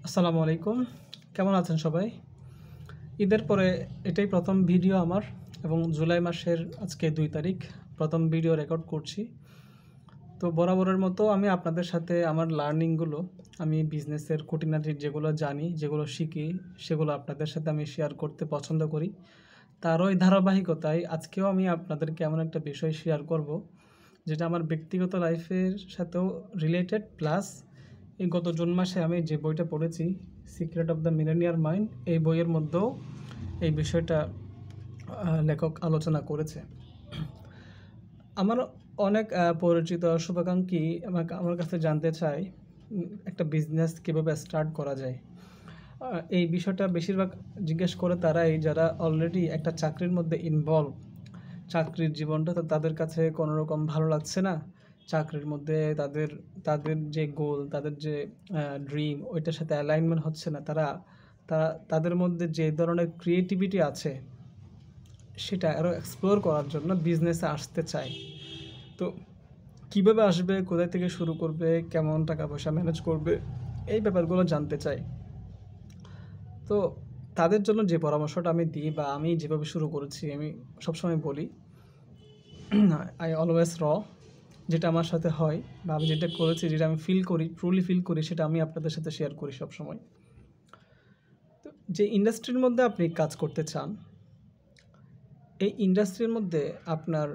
আসসালামু আলাইকুম। কেমন আছেন সবাই? ঈদের পরে এটাই প্রথম ভিডিও আমার এবং জুলাই মাসের আজকে ২ তারিখ প্রথম ভিডিও রেকর্ড করছি। তো বরাবরের মতো আমি আপনাদের সাথে আমার লার্নিংগুলো, আমি বিজনেসের খুঁটিনাটি যেগুলো জানি, যেগুলো শিখি, সেগুলো আপনাদের সাথে আমি শেয়ার করতে পছন্দ করি। তারই ধারাবাহিকতায় আজকেও আমি আপনাদেরকে এমন একটা বিষয় শেয়ার করব, যেটা আমার ব্যক্তিগত লাইফের সাথেও রিলেটেড, প্লাস এই গত জুন মাসে আমি যে বইটা পড়েছি, secret of the millionaire mind, এই বইয়ের মধ্যেও এই বিষয়টা লেখক আলোচনা করেছে। আমার অনেক পরিচিত শুভাকাঙ্ক্ষী আমার কাছে জানতে চায় একটা বিজনেস কীভাবে স্টার্ট করা যায়। এই বিষয়টা বেশিরভাগ জিজ্ঞেস করে তারাই যারা অলরেডি একটা চাকরির মধ্যে ইনভলভ। চাকরির জীবনটা তো তাদের কাছে কোনো রকম ভালো লাগছে না। চাকরির মধ্যে তাদের তাদের যে গোল, তাদের যে ড্রিম, ওইটার সাথে অ্যালাইনমেন্ট হচ্ছে না। তাদের মধ্যে যে ধরনের ক্রিয়েটিভিটি আছে, সেটা আরও এক্সপ্লোর করার জন্য বিজনেসে আসতে চায়। তো কীভাবে আসবে, কোথায় থেকে শুরু করবে, কেমন টাকা পয়সা ম্যানেজ করবে, এই ব্যাপারগুলো জানতে চাই। তো তাদের জন্য যে পরামর্শটা আমি দিই বা আমি যেভাবে শুরু করেছি, আমি সবসময় বলি আই অলওয়েজ যেটা আমার সাথে হয় বা আমি যেটা করেছি, যেটা আমি ফিল করি, ট্রুলি ফিল করি, সেটা আমি আপনাদের সাথে শেয়ার করি সবসময়। তো যে ইন্ডাস্ট্রির মধ্যে আপনি কাজ করতে চান, এই ইন্ডাস্ট্রির মধ্যে আপনার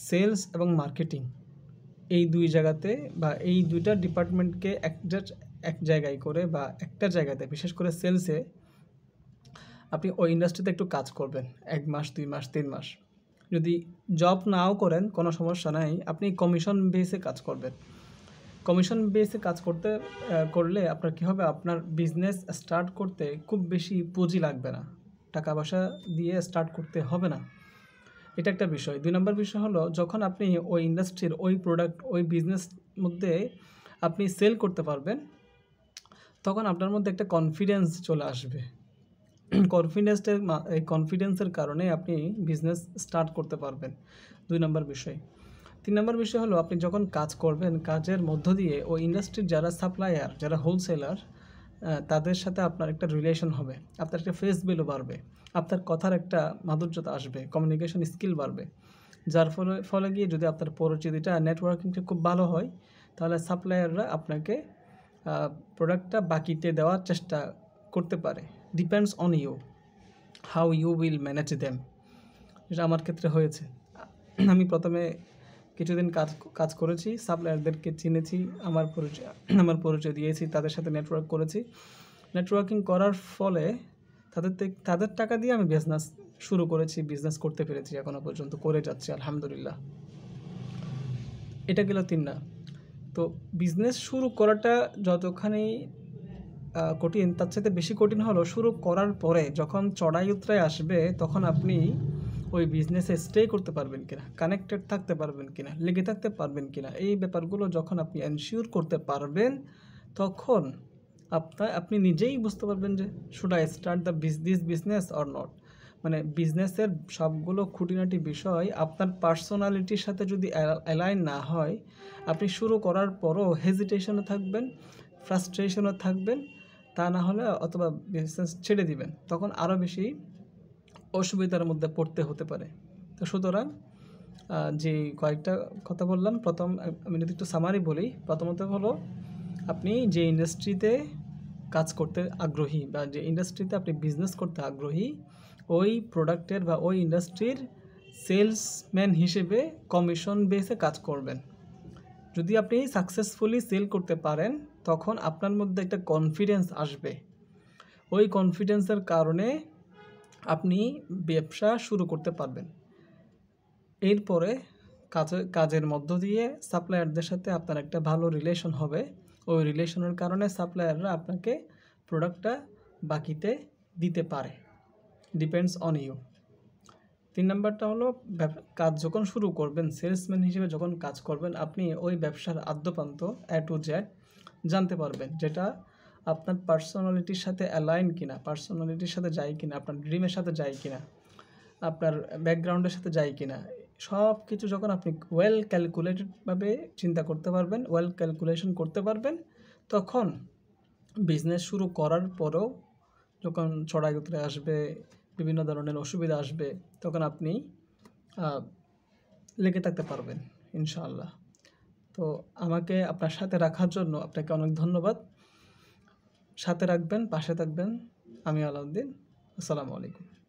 সেলস এবং মার্কেটিং, এই দুই জায়গাতে বা এই দুইটা ডিপার্টমেন্টকে এক জায়গায় করে বা একটা জায়গাতে, বিশেষ করে সেলসে আপনি ওই ইন্ডাস্ট্রিতে একটু কাজ করবেন ১ মাস, ২ মাস, ৩ মাস। যদি জব নাও করেন কোনো সমস্যা নাই, আপনি কমিশন বেসে কাজ করবেন। কমিশন বেসে কাজ করলে আপনার কী হবে, আপনার বিজনেস স্টার্ট করতে খুব বেশি পুঁজি লাগবে না, টাকা পয়সা দিয়ে স্টার্ট করতে হবে না। এটা একটা বিষয়। ২ নম্বর বিষয় হলো, যখন আপনি ওই ইন্ডাস্ট্রির ওই প্রোডাক্ট, ওই বিজনেস মধ্যে আপনি সেল করতে পারবেন, তখন আপনার মধ্যে একটা কনফিডেন্স চলে আসবে। এই কনফিডেন্সের কারণে আপনি বিজনেস স্টার্ট করতে পারবেন। ২ নম্বর বিষয়। ৩ নম্বর বিষয় হলো, আপনি যখন কাজ করবেন, কাজের মধ্য দিয়ে ওই ইন্ডাস্ট্রির যারা সাপ্লায়ার, যারা হোলসেলার, তাদের সাথে আপনার একটা রিলেশন হবে, আপনার একটা ফেস ভ্যালু বাড়বে, আপনার কথার একটা মাধুর্যতা আসবে, কমিউনিকেশন স্কিল বাড়বে। যার ফলে গিয়ে যদি আপনার পরিচিতিটা, নেটওয়ার্কিংটা খুব ভালো হয়, তাহলে সাপ্লায়াররা আপনাকে প্রোডাক্টটা বাকিতে দেওয়ার চেষ্টা করতে পারে। Depends on you, how you will manage them. এটা আমার ক্ষেত্রে হয়েছে। আমি প্রথমে কিছুদিন কাজ করেছি, সাপ্লায়ারদেরকে চিনেছি, আমার পরিচয় দিয়েছি, তাদের সাথে নেটওয়ার্ক করেছি। নেটওয়ার্কিং করার ফলে তাদের টাকা দিয়ে আমি বিজনেস শুরু করেছি, বিজনেস করতে পেরেছি, এখনও পর্যন্ত করে যাচ্ছি আলহামদুলিল্লাহ। এটা গেল ৩ না। তো বিজনেস শুরু করাটা যতখানি কঠিন, তার চাইতে বেশি কঠিন হলো শুরু করার পরে যখন চড়াই উতরাই আসবে, তখন আপনি ওই বিজনেসে স্টে করতে পারবেন কিনা, কানেক্টেড থাকতে পারবেন কিনা, লেগে থাকতে পারবেন কিনা, এই ব্যাপারগুলো যখন আপনি এনশিওর করতে পারবেন, তখন আপনি নিজেই বুঝতে পারবেন যে should I start this business or not. মানে বিজনেসের সবগুলো খুঁটিনাটি বিষয় আপনার পার্সোনালিটির সাথে যদি অ্যালাইন না হয়, আপনি শুরু করার পরও হেজিটেশনে থাকবেন, ফ্রাস্ট্রেশনে থাকবেন, তা না হলে অথবা বিজনেস ছেড়ে দিবেন, তখন আরও বেশি অসুবিধার মধ্যে পড়তে হতে পারে। তো সুতরাং যে কয়েকটা কথা বললাম, আমি যদি একটু সামারি বলি, প্রথমত হলো, আপনি যে ইন্ডাস্ট্রিতে কাজ করতে আগ্রহী বা যে ইন্ডাস্ট্রিতে আপনি বিজনেস করতে আগ্রহী, ওই প্রোডাক্টের বা ওই ইন্ডাস্ট্রির সেলসম্যান হিসেবে কমিশন বেসে কাজ করবেন। যদি আপনি সাকসেসফুলি সেল করতে পারেন, তখন আপনার মধ্যে একটা কনফিডেন্স আসবে। ওই কনফিডেন্সের কারণে আপনি ব্যবসা শুরু করতে পারবেন। এরপরে কাজের মধ্য দিয়ে সাপ্লায়ারদের সাথে আপনার একটা ভালো রিলেশন হবে। ওই রিলেশনের কারণে সাপ্লায়াররা আপনাকে প্রোডাক্টটা বাকিতে দিতে পারে। Depends on you. ৩ নাম্বারটা হলো, কাজ যখন শুরু করবেন, সেলসম্যান হিসেবে যখন কাজ করবেন, আপনি ওই ব্যবসার আদ্যপ্রান্ত A to Z জানতে পারবেন, যেটা আপনার পার্সোনালিটির সাথে অ্যালাইন কিনা, পার্সোনালিটির সাথে যায় কিনা, আপনার ড্রিমের সাথে যায় কিনা, আপনার ব্যাকগ্রাউন্ডের সাথে যায় কিনা। সব কিছু যখন আপনি ওয়েল ক্যালকুলেটেডভাবে চিন্তা করতে পারবেন, ওয়েল ক্যালকুলেশন করতে পারবেন, তখন বিজনেস শুরু করার পরেও যখন চড়াই উতরে আসবে, বিভিন্ন ধরনের অসুবিধা আসবে, তখন আপনি লেগে থাকতে পারবেন ইনশাআল্লাহ। তো আমাকে আপনার সাথে রাখার জন্য আপনাকে অনেক ধন্যবাদ। সাথে রাখবেন, পাশে থাকবেন। আমি আলাউদ্দিন। আসসালামু আলাইকুম।